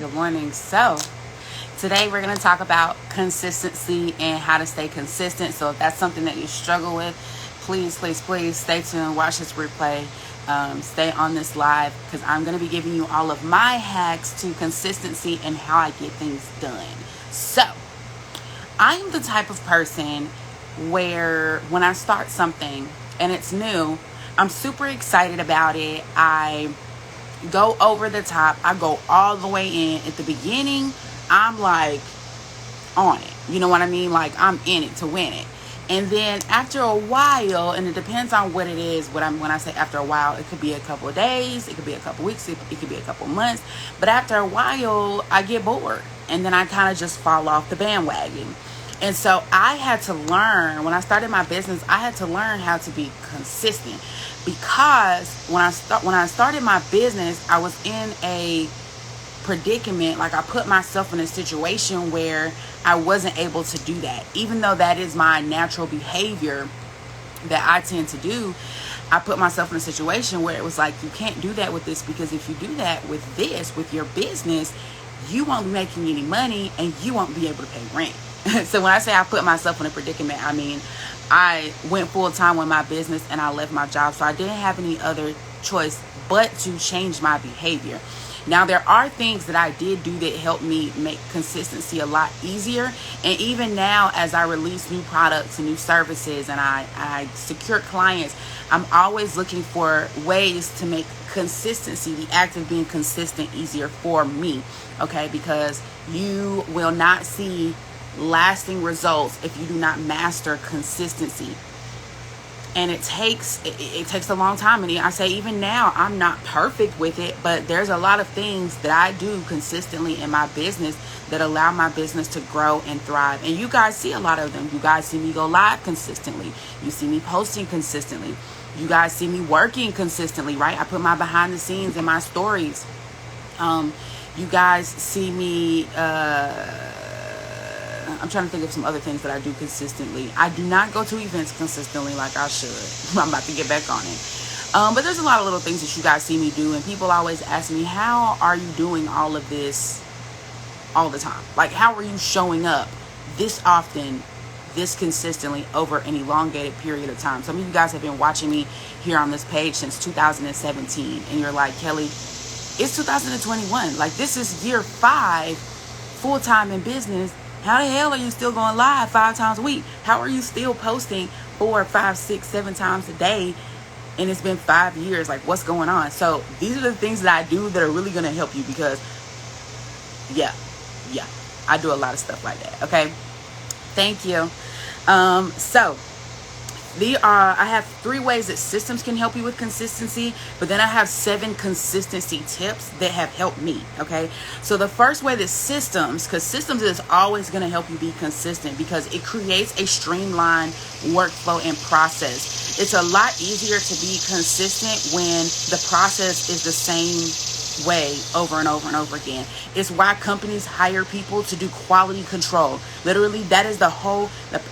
Good morning. So today we're going to talk about consistency and how to stay consistent. So if that's something that you struggle with, please stay tuned. Watch this replay. Stay on this live because I'm going to be giving you all of my hacks to consistency and how I get things done. So I am the type of person where when I start something and it's new, I'm super excited about it. I go over the top. I go all the way in. At the beginning, I'm like on it. You know what I mean? Like I'm in it to win it. And then after a while, and it depends on what it is, when I say after a while, it could be a couple of days, it could be a couple of weeks, it could be a couple of months. But after a while, I get bored. And then I kind of just fall off the bandwagon. And so I had to learn, when I started my business, I had to learn how to be consistent. Because when I started my business, I was in a predicament. Like I put myself in a situation where I wasn't able to do that. Even though that is my natural behavior that I tend to do, I put myself in a situation where it was like, you can't do that with this, because if you do that with this, with your business, you won't be making any money and you won't be able to pay rent. So when I say I put myself in a predicament, I mean, I went full time with my business and I left my job. So I didn't have any other choice but to change my behavior. Now, there are things that I did do that helped me make consistency a lot easier. And even now, as I release new products and new services and I secure clients, I'm always looking for ways to make consistency, the act of being consistent, easier for me. Okay, because you will not see lasting results if you do not master consistency. And it takes a long time. And I say, even now, I'm not perfect with it, but there's a lot of things that I do consistently in my business that allow my business to grow and thrive. And you guys see a lot of them. You guys see me go live consistently. You see me posting consistently. You guys see me working consistently, right? I put my behind the scenes in my stories. You guys see me, I'm trying to think of some other things that I do consistently. I do not go to events consistently like I should. I'm about to get back on it. But there's a lot of little things that you guys see me do. And people always ask me, how are you doing all of this all the time? Like, how are you showing up this often, this consistently over an elongated period of time? Some of you guys have been watching me here on this page since 2017. And you're like, Kelly, it's 2021. Like, this is year 5 full-time in business. How the hell are you still going live 5 times a week? How are you still posting 4, 5, 6, 7 times a day? And it's been 5 years. Like, what's going on? So these are the things that I do that are really going to help you, because yeah, I do a lot of stuff like that. Okay. Thank you. So I have 3 ways that systems can help you with consistency, but then I have 7 consistency tips that have helped me. Okay. So the first way that because systems is always going to help you be consistent, because it creates a streamlined workflow and process. It's a lot easier to be consistent when the process is the same way over and over and over again. It's why companies hire people to do quality control. Literally, that is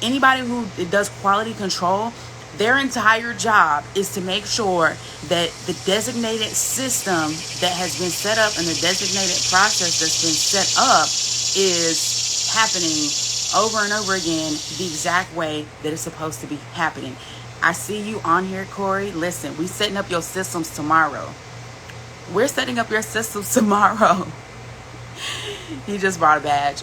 anybody who does quality control, their entire job is to make sure that the designated system that has been set up and the designated process that's been set up is happening over and over again the exact way that it's supposed to be happening. I see you on here, Corey. Listen, we setting up your systems tomorrow. We're setting up your systems tomorrow. He just brought a badge.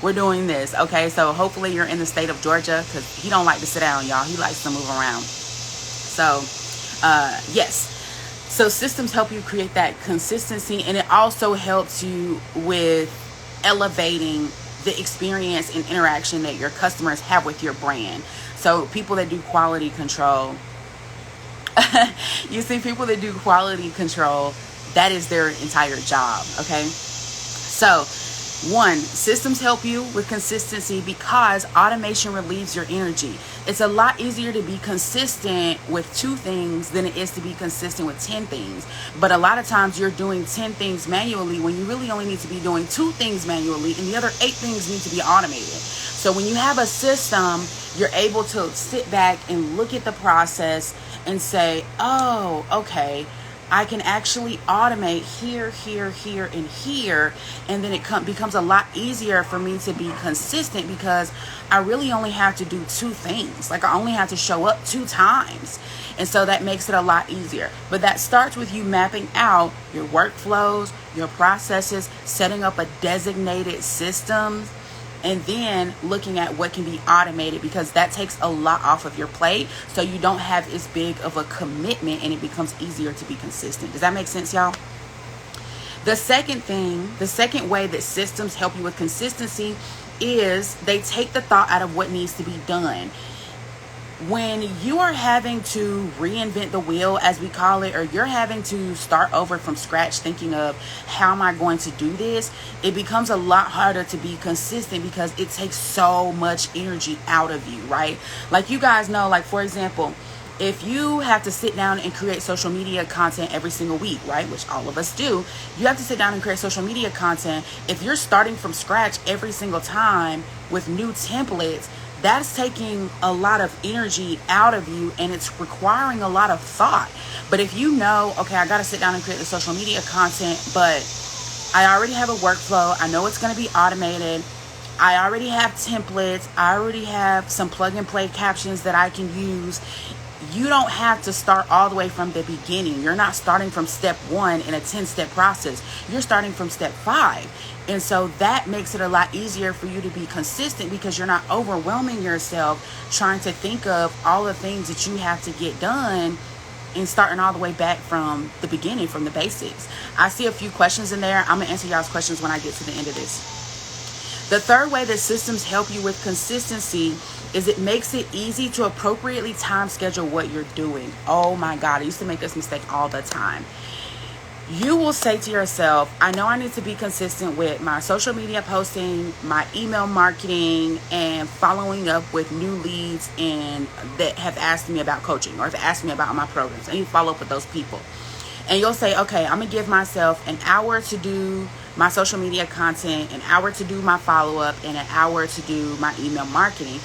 We're doing this. Okay, so hopefully you're in the state of Georgia, because he don't like to sit down, y'all. He likes to move around. So, yes. So systems help you create that consistency, and it also helps you with elevating the experience and interaction that your customers have with your brand. So people that do quality control, you see, people that do quality control, that is their entire job. Okay. So 1, systems help you with consistency because automation relieves your energy. It's a lot easier to be consistent with 2 things than it is to be consistent with 10 things. But a lot of times you're doing 10 things manually when you really only need to be doing 2 things manually, and the other 8 things need to be automated. So when you have a system, you're able to sit back and look at the process and say, oh, okay, I can actually automate here, here, here, and here. And then it becomes a lot easier for me to be consistent because I really only have to do 2 things. Like I only have to show up 2 times. And so that makes it a lot easier. But that starts with you mapping out your workflows, your processes, setting up a designated system, and then looking at what can be automated, because that takes a lot off of your plate, so you don't have as big of a commitment and it becomes easier to be consistent. Does that make sense, y'all? The second way that systems help you with consistency is they take the thought out of what needs to be done. When you are having to reinvent the wheel, as we call it, or you're having to start over from scratch thinking of how am I going to do this, it becomes a lot harder to be consistent because it takes so much energy out of you, right? Like you guys know, like for example, if you have to sit down and create social media content every single week, right, which all of us do, you have to sit down and create social media content. If you're starting from scratch every single time with new templates, that's taking a lot of energy out of you and it's requiring a lot of thought. But if you know, okay, I got to sit down and create the social media content, but I already have a workflow, I know it's going to be automated, I already have templates, I already have some plug and play captions that I can use. You don't have to start all the way from the beginning. You're not starting from step 1 in a 10-step process. You're starting from step 5. And so that makes it a lot easier for you to be consistent because you're not overwhelming yourself trying to think of all the things that you have to get done and starting all the way back from the beginning, from the basics. I see a few questions in there. I'm going to answer y'all's questions when I get to the end of this. The third way that systems help you with consistency is it makes it easy to appropriately time schedule what you're doing. Oh my God, I used to make this mistake all the time. You will say to yourself, I know I need to be consistent with my social media posting, my email marketing, and following up with new leads and that have asked me about coaching or have asked me about my programs. I need to follow up with those people. And you'll say, okay, I'm going to give myself an hour to do my social media content, an hour to do my follow-up, and an hour to do my email marketing.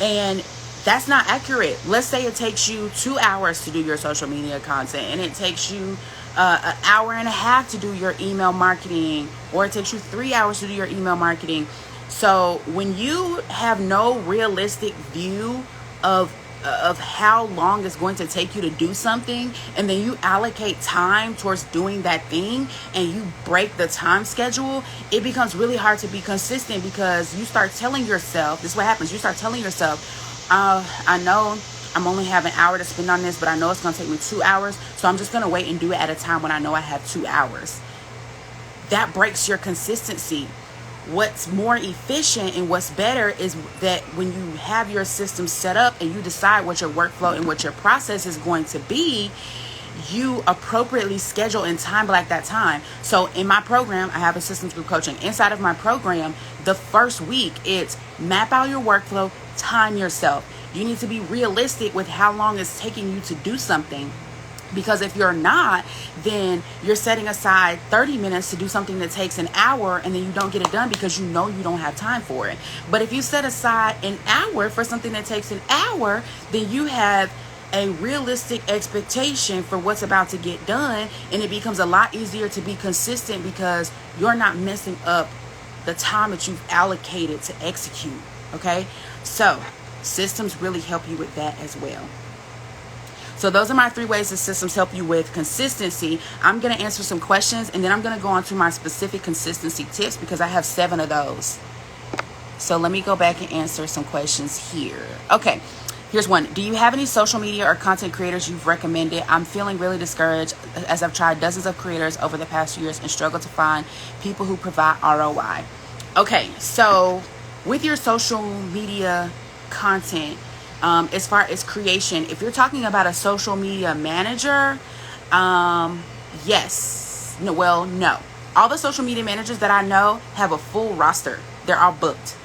And that's not accurate. Let's say it takes you 2 hours to do your social media content and it takes you an hour and a half to do your email marketing, or it takes you 3 hours to do your email marketing. So when you have no realistic view of how long it's going to take you to do something, and then you allocate time towards doing that thing and you break the time schedule, it becomes really hard to be consistent because you start telling yourself, this is what happens, you start telling yourself, I know I'm only have an hour to spend on this, but I know it's going to take me 2 hours, so I'm just going to wait and do it at a time when I know I have 2 hours. That breaks your consistency. What's more efficient and what's better is that when you have your system set up and you decide what your workflow and what your process is going to be, you appropriately schedule and time block that time. So in my program, I have a systems group coaching. Inside of my program, the first week, it's map out your workflow, time yourself. You need to be realistic with how long it's taking you to do something. Because if you're not, then you're setting aside 30 minutes to do something that takes an hour and then you don't get it done because you know you don't have time for it. But if you set aside an hour for something that takes an hour, then you have a realistic expectation for what's about to get done, and it becomes a lot easier to be consistent because you're not messing up the time that you've allocated to execute. Okay? So systems really help you with that as well. So those are my 3 ways that systems help you with consistency. I'm going to answer some questions and then I'm going to go on to my specific consistency tips because I have 7 of those. So let me go back and answer some questions here. Okay, here's one. Do you have any social media or content creators you've recommended? I'm feeling really discouraged as I've tried dozens of creators over the past few years and struggled to find people who provide ROI. Okay, so with your social media content, as far as creation, if you're talking about a social media manager, yes. No, well, no. All the social media managers that I know have a full roster. They're all booked.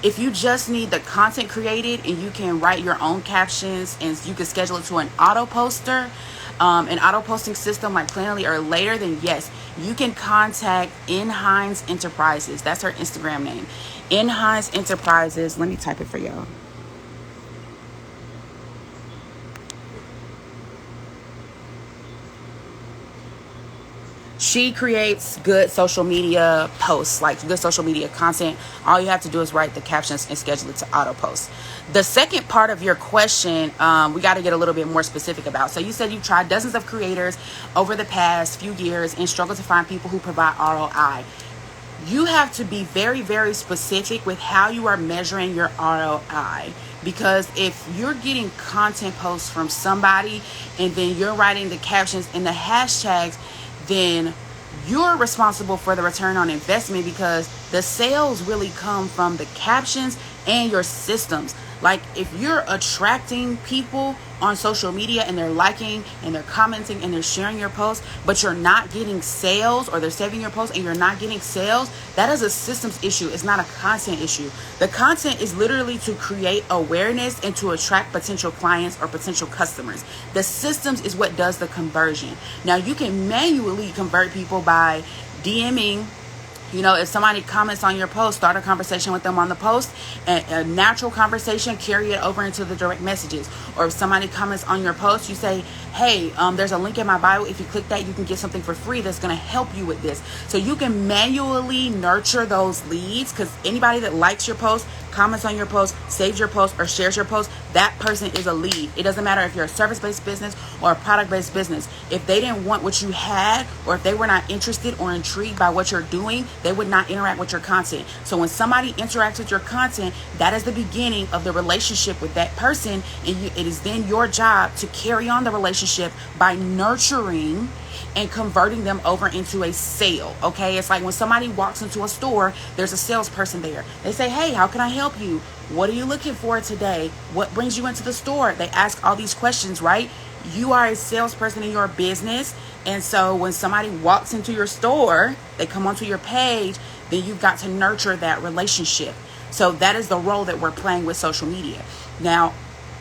If you just need the content created and you can write your own captions and you can schedule it to an auto poster, an auto posting system like Planoly or later, then yes, you can contact In Hines Enterprises. That's her Instagram name. In Hines Enterprises. Let me type it for y'all. She creates good social media posts, like good social media content. All you have to do is write the captions and schedule it to auto post. The second part of your question, we got to get a little bit more specific about. So you said you've tried dozens of creators over the past few years and struggled to find people who provide ROI. You have to be very, very specific with how you are measuring your ROI. Because if you're getting content posts from somebody and then you're writing the captions and the hashtags, then you're responsible for the return on investment, because the sales really come from the captions and your systems. Like, if you're attracting people on social media and they're liking and they're commenting and they're sharing your post, but you're not getting sales, or they're saving your post and you're not getting sales, that is a systems issue. It's not a content issue. The content is literally to create awareness and to attract potential clients or potential customers. The systems is what does the conversion. Now, you can manually convert people by DMing. If somebody comments on your post, start a conversation with them on the post, and a natural conversation, carry it over into the direct messages. Or if somebody comments on your post, you say, hey, there's a link in my bio. If you click that, you can get something for free that's going to help you with this. So you can manually nurture those leads, because anybody that likes your post, comments on your post, saves your post, or shares your post, that person is a lead. It doesn't matter if you're a service-based business or a product-based business. If they didn't want what you had, or if they were not interested or intrigued by what you're doing, they would not interact with your content. So when somebody interacts with your content, that is the beginning of the relationship with that person, and it is then your job to carry on the relationship by nurturing and converting them over into a sale. Okay, it's like when somebody walks into a store, there's a salesperson there. They say, hey, how can I help you? What are you looking for today? What brings you into the store? They ask all these questions, right? You are a salesperson in your business, and so when somebody walks into your store, they come onto your page, then you've got to nurture that relationship. So that is the role that we're playing with social media. Now,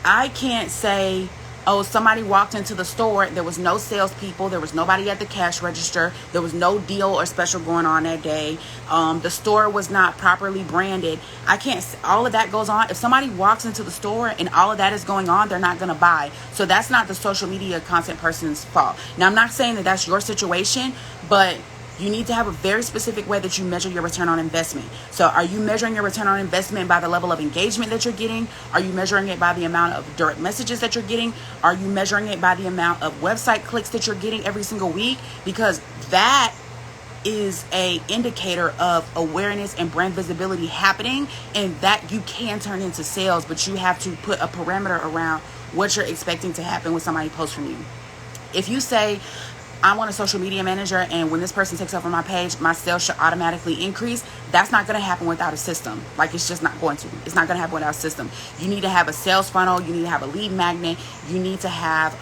I can't say, oh, somebody walked into the store, there was no salespeople, there was nobody at the cash register, there was no deal or special going on that day, the store was not properly branded. I can't, all of that goes on. If somebody walks into the store and all of that is going on, they're not going to buy. So that's not the social media content person's fault. Now, I'm not saying that that's your situation, but you need to have a very specific way that you measure your return on investment. So are you measuring your return on investment by the level of engagement that you're getting? Are you measuring it by the amount of direct messages that you're getting? Are you measuring it by the amount of website clicks that you're getting every single week? Because that is a indicator of awareness and brand visibility happening, and that you can turn into sales, but you have to put a parameter around what you're expecting to happen when somebody posts from you. If you say, I want a social media manager, and when this person takes over my page, my sales should automatically increase, that's not going to happen without a system. Like, it's just not going to. It's not going to happen without a system. You need to have a sales funnel. You need to have a lead magnet. You need to have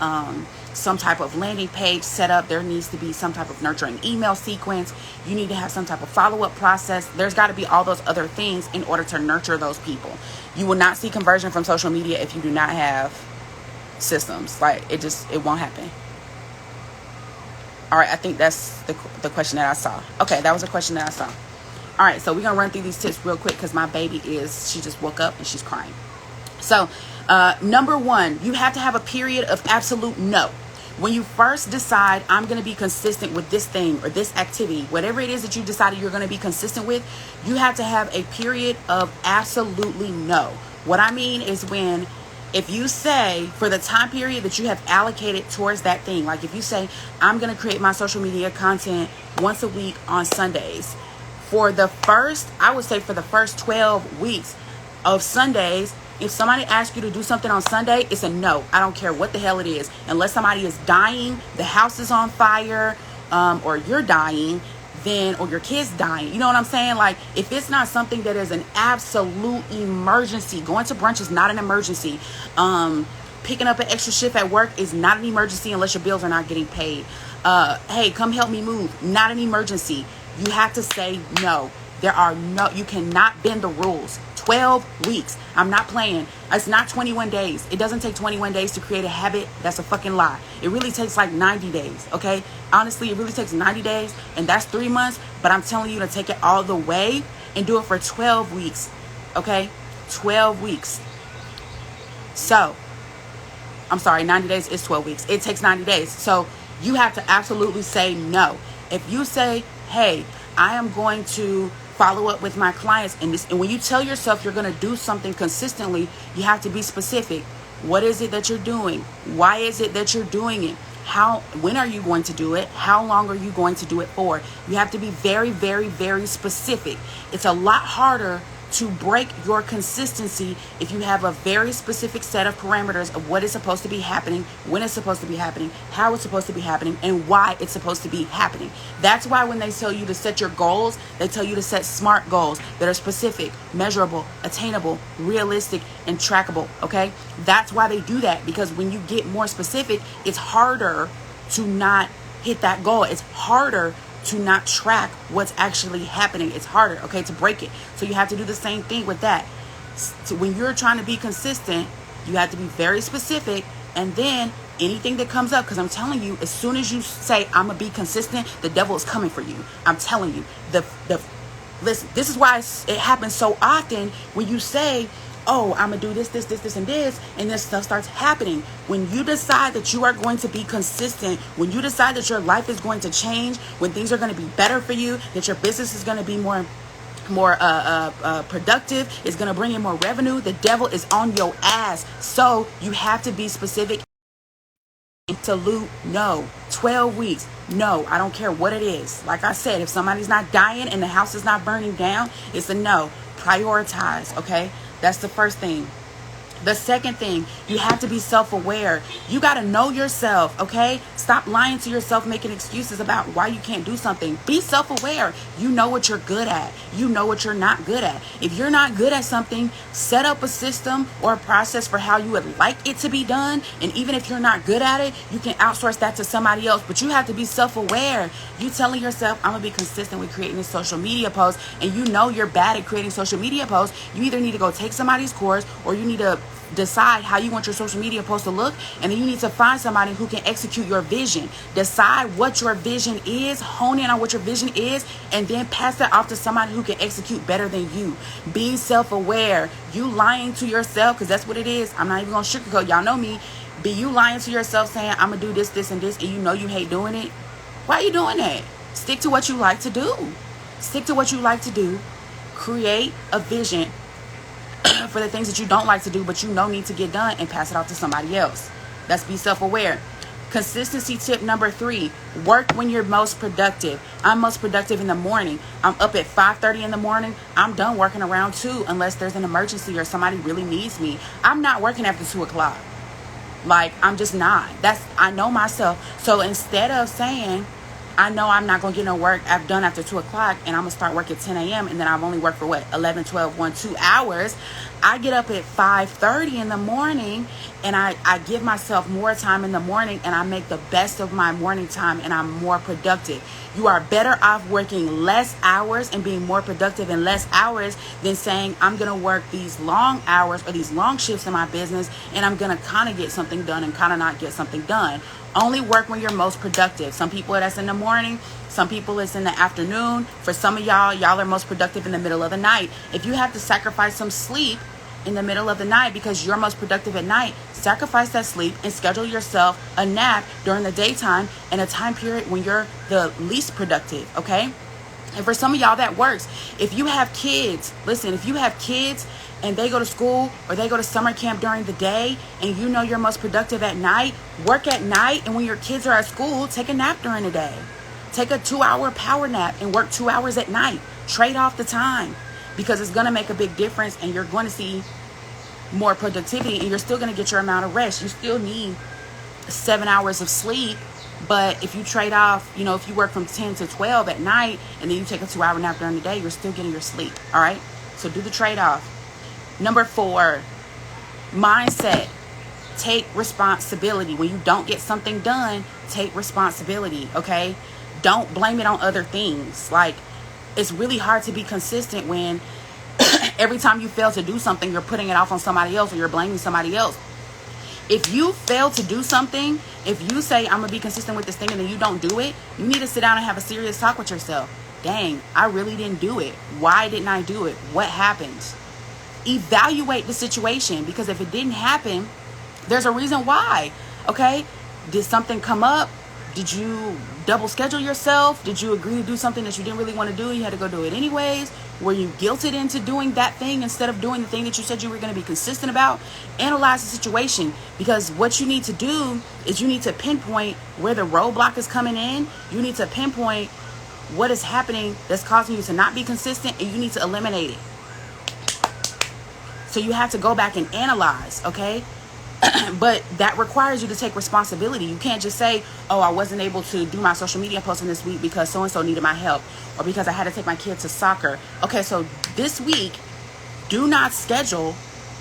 some type of landing page set up. There needs to be some type of nurturing email sequence. You need to have some type of follow-up process. There's got to be all those other things in order to nurture those people. You will not see conversion from social media if you do not have systems. Like, it won't happen. All right, I think that's the question that I saw. Okay, that was a question that I saw. All right, so we're going to run through these tips real quick, because my baby she just woke up and she's crying. So, number one, you have to have a period of absolute no. When you first decide, I'm going to be consistent with this thing or this activity, whatever it is that you decided you're going to be consistent with, you have to have a period of absolutely no. What I mean is, if you say, for the time period that you have allocated towards that thing, like if you say, I'm going to create my social media content once a week on Sundays, I would say for the first 12 weeks of Sundays, if somebody asks you to do something on Sunday, it's a no. I don't care what the hell it is. Unless somebody is dying, the house is on fire, or you're dying, or your kid's dying. You know what I'm saying? Like, if it's not something that is an absolute emergency, going to brunch is not an emergency. Picking up an extra shift at work is not an emergency unless your bills are not getting paid. Hey, come help me move. Not an emergency. You have to say no. You cannot bend the rules. 12 weeks. I'm not playing. It's not 21 days. It doesn't take 21 days to create a habit. That's a fucking lie. It really takes like 90 days, okay? Honestly, it really takes 90 days, and that's 3 months, but I'm telling you to take it all the way and do it for 12 weeks, okay? 12 weeks. So, I'm sorry, 90 days is 12 weeks. It takes 90 days. So, you have to absolutely say no. If you say, hey, I am going to follow up with my clients, and when you tell yourself you're going to do something consistently, you have to be specific. What is it that you're doing? Why is it that you're doing it? When are you going to do it? How long are you going to do it for? You have to be very, very, very specific. It's a lot harder to break your consistency if you have a very specific set of parameters of what is supposed to be happening, when it's supposed to be happening, how it's supposed to be happening, and why it's supposed to be happening. That's why when they tell you to set your goals, they tell you to set SMART goals that are specific, measurable, attainable, realistic, and trackable, okay? That's why they do that, because when you get more specific, it's harder to not hit that goal. It's harder to not track what's actually happening. It's harder, okay, to break it. So you have to do the same thing with that. So when you're trying to be consistent, you have to be very specific, and then anything that comes up, because I'm telling you, as soon as you say, I'm gonna be consistent, the devil is coming for you. I'm telling you. Listen, this is why it happens so often when you say, oh, I'm going to do this, and this stuff starts happening. When you decide that you are going to be consistent, when you decide that your life is going to change, when things are going to be better for you, that your business is going to be more productive, it's going to bring in more revenue, the devil is on your ass. So you have to be specific. Salute, no. 12 weeks, no. I don't care what it is. Like I said, if somebody's not dying and the house is not burning down, it's a no. Prioritize, okay? That's the first thing. The second thing, you have to be self-aware. You got to know yourself, okay? Stop lying to yourself, making excuses about why you can't do something. Be self-aware. You know what you're good at. You know what you're not good at. If you're not good at something, set up a system or a process for how you would like it to be done. And even if you're not good at it, you can outsource that to somebody else. But you have to be self-aware. You telling yourself, I'm going to be consistent with creating a social media post, and you know you're bad at creating social media posts, you either need to go take somebody's course, or you need to decide how you want your social media post to look, and then you need to find somebody who can execute your vision. Decide what your vision is, hone in on what your vision is, and then pass that off to somebody who can execute better than you. Be self-aware. You lying to yourself, because that's what it is. I'm not even gonna sugarcoat. Y'all know me. Be you lying to yourself saying, I'm gonna do this, and this, and you know you hate doing it? Why are you doing that? Stick to what you like to do. Stick to what you like to do. Create a vision for the things that you don't like to do, but you know need to get done, and pass it off to somebody else. That's be self-aware. Consistency tip number 3, work when you're most productive. I'm most productive in the morning. I'm up at 5:30 in the morning. I'm done working around 2 unless there's an emergency or somebody really needs me. I'm not working after 2 o'clock. Like, I'm just not. I know myself. So instead of saying, I know I'm not going to get no work I've done after 2 o'clock, and I'm going to start work at 10 a.m. and then I've only worked for 11, 12, 1, 2 hours. I get up at 5:30 in the morning, and I give myself more time in the morning, and I make the best of my morning time, and I'm more productive. You are better off working less hours and being more productive in less hours than saying, I'm going to work these long hours or these long shifts in my business, and I'm going to kind of get something done and kind of not get something done. Only work when you're most productive. Some people that's in the morning, some people it's in the afternoon. For some of y'all are most productive in the middle of the night. If you have to sacrifice some sleep in the middle of the night because you're most productive at night, sacrifice that sleep and schedule yourself a nap during the daytime in a time period when you're the least productive, okay? And for some of y'all that works. If you have kids, listen, if you have kids and they go to school or they go to summer camp during the day, and you know you're most productive at night, work at night, and when your kids are at school, take a nap during the day. Take a 2-hour power nap and work 2 hours at night. Trade off the time, because it's going to make a big difference, and you're going to see more productivity, and you're still going to get your amount of rest. You still need 7 hours of sleep, but if you trade off, if you work from 10 to 12 at night and then you take a 2-hour nap during the day, you're still getting your sleep. All right, so do the trade-off. Number 4, mindset. Take responsibility. When you don't get something done, take responsibility, okay? Don't blame it on other things. Like, it's really hard to be consistent when every time you fail to do something, you're putting it off on somebody else, or you're blaming somebody else. If you fail to do something, if you say, I'm going to be consistent with this thing, and then you don't do it, you need to sit down and have a serious talk with yourself. Dang, I really didn't do it. Why didn't I do it? What happened? Evaluate the situation, because if it didn't happen, there's a reason why. Okay? Did something come up? Did you double schedule yourself? Did you agree to do something that you didn't really want to do? You had to go do it anyways? Were you guilted into doing that thing instead of doing the thing that you said you were going to be consistent about? Analyze the situation, because what you need to do is you need to pinpoint where the roadblock is coming in. You need to pinpoint what is happening that's causing you to not be consistent, and you need to eliminate it. So you have to go back and analyze, okay? But that requires you to take responsibility. You can't just say, oh, I wasn't able to do my social media posting this week because so-and-so needed my help, or because I had to take my kid to soccer. Okay, so this week, do not schedule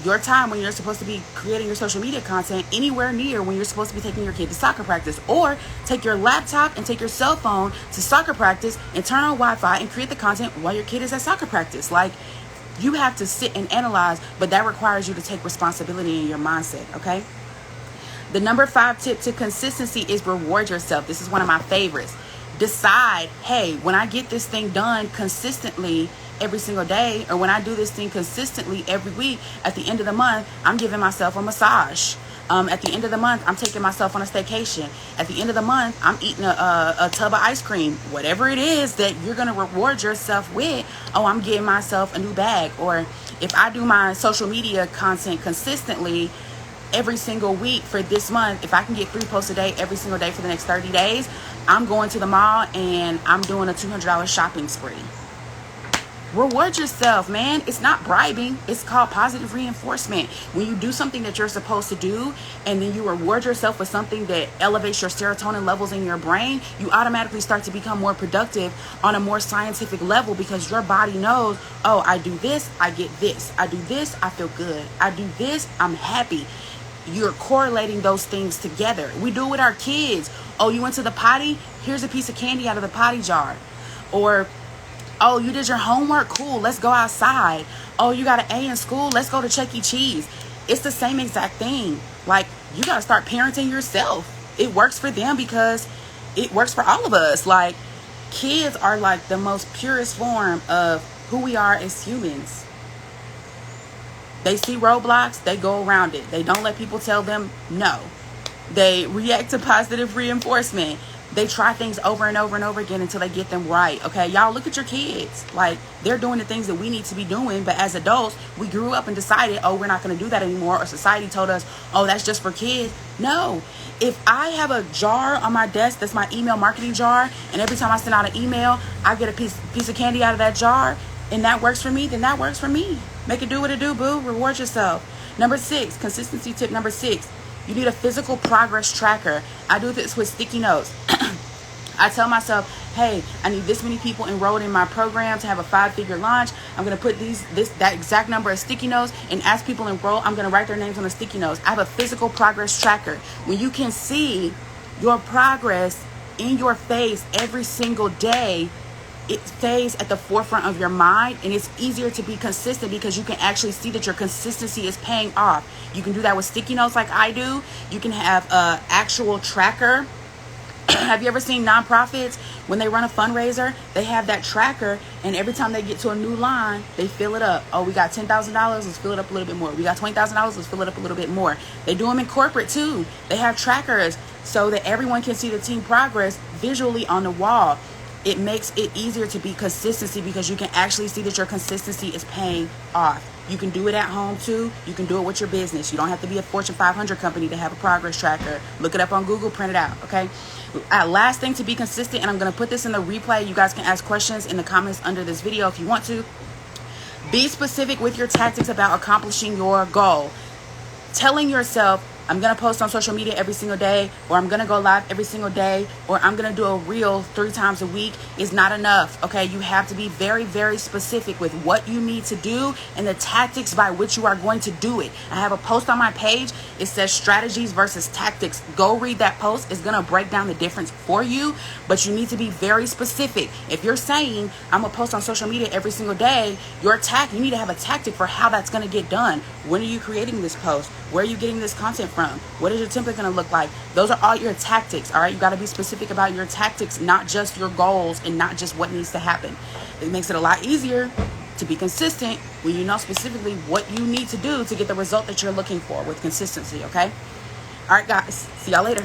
your time when you're supposed to be creating your social media content anywhere near when you're supposed to be taking your kid to soccer practice. Or take your laptop and take your cell phone to soccer practice and turn on Wi-Fi and create the content while your kid is at soccer practice. Like, you have to sit and analyze, but that requires you to take responsibility in your mindset, okay? The number 5 tip to consistency is reward yourself. This is one of my favorites. Decide, hey, when I get this thing done consistently every single day, or when I do this thing consistently every week, at the end of the month, I'm giving myself a massage. At the end of the month, I'm taking myself on a staycation. At the end of the month, I'm eating a tub of ice cream. Whatever it is that you're going to reward yourself with, oh, I'm getting myself a new bag. Or if I do my social media content consistently every single week for this month, if I can get 3 posts a day every single day for the next 30 days, I'm going to the mall and I'm doing a $200 shopping spree. Reward yourself, man. It's not bribing. It's called positive reinforcement. When you do something that you're supposed to do, and then you reward yourself with something that elevates your serotonin levels in your brain, you automatically start to become more productive on a more scientific level, because your body knows, oh, I do this, I get this. I do this, I feel good. I do this, I'm happy. You're correlating those things together. We do it with our kids. Oh, you went to the potty? Here's a piece of candy out of the potty jar. Or, oh, you did your homework? Cool, let's go outside. Oh, you got an A in school? Let's go to Chuck E. Cheese. It's the same exact thing. Like, you got to start parenting yourself. It works for them because it works for all of us. Like, kids are like the most purest form of who we are as humans. They see roadblocks, they go around it. They don't let people tell them no. They react to positive reinforcement. They try things over and over and over again until they get them right. Okay, y'all, look at your kids. Like, they're doing the things that we need to be doing, but as adults, we grew up and decided, oh, we're not going to do that anymore, or society told us, oh, that's just for kids. No. If I have a jar on my desk that's my email marketing jar, and every time I send out an email, I get a piece of candy out of that jar, and that works for me, then that works for me. Make it do what it do, boo. Reward yourself. Number 6, consistency tip number 6. You need a physical progress tracker. I do this with sticky notes. I tell myself, hey, I need this many people enrolled in my program to have a 5-figure launch. I'm going to put that exact number of sticky notes, and as people enroll, I'm going to write their names on the sticky notes. I have a physical progress tracker. When you can see your progress in your face every single day, it stays at the forefront of your mind, and it's easier to be consistent because you can actually see that your consistency is paying off. You can do that with sticky notes like I do. You can have an actual tracker. Have you ever seen nonprofits, when they run a fundraiser, they have that tracker, and every time they get to a new line, they fill it up. Oh, we got $10,000, let's fill it up a little bit more. We got $20,000, let's fill it up a little bit more. They do them in corporate too. They have trackers so that everyone can see the team progress visually on the wall. It makes it easier to be consistency because you can actually see that your consistency is paying off. You can do it at home too. You can do it with your business. You don't have to be a Fortune 500 company to have a progress tracker. Look it up on Google, print it out, okay? Last thing to be consistent, and I'm going to put this in the replay. You guys can ask questions in the comments under this video if you want to. Be specific with your tactics about accomplishing your goal. Telling yourself, I'm going to post on social media every single day, or I'm going to go live every single day, or I'm going to do a reel 3 times a week is not enough. Okay, you have to be very, very specific with what you need to do and the tactics by which you are going to do it. I have a post on my page. It says strategies versus tactics. Go read that post. It's going to break down the difference for you, but you need to be very specific. If you're saying I'm going to post on social media every single day, you need to have a tactic for how that's going to get done. When are you creating this post? Where are you getting this content from? What is your template going to look like? Those are all your tactics, all right? You got to be specific about your tactics, not just your goals and not just what needs to happen. It makes it a lot easier to be consistent when you know specifically what you need to do to get the result that you're looking for with consistency, okay? All right, guys. See y'all later.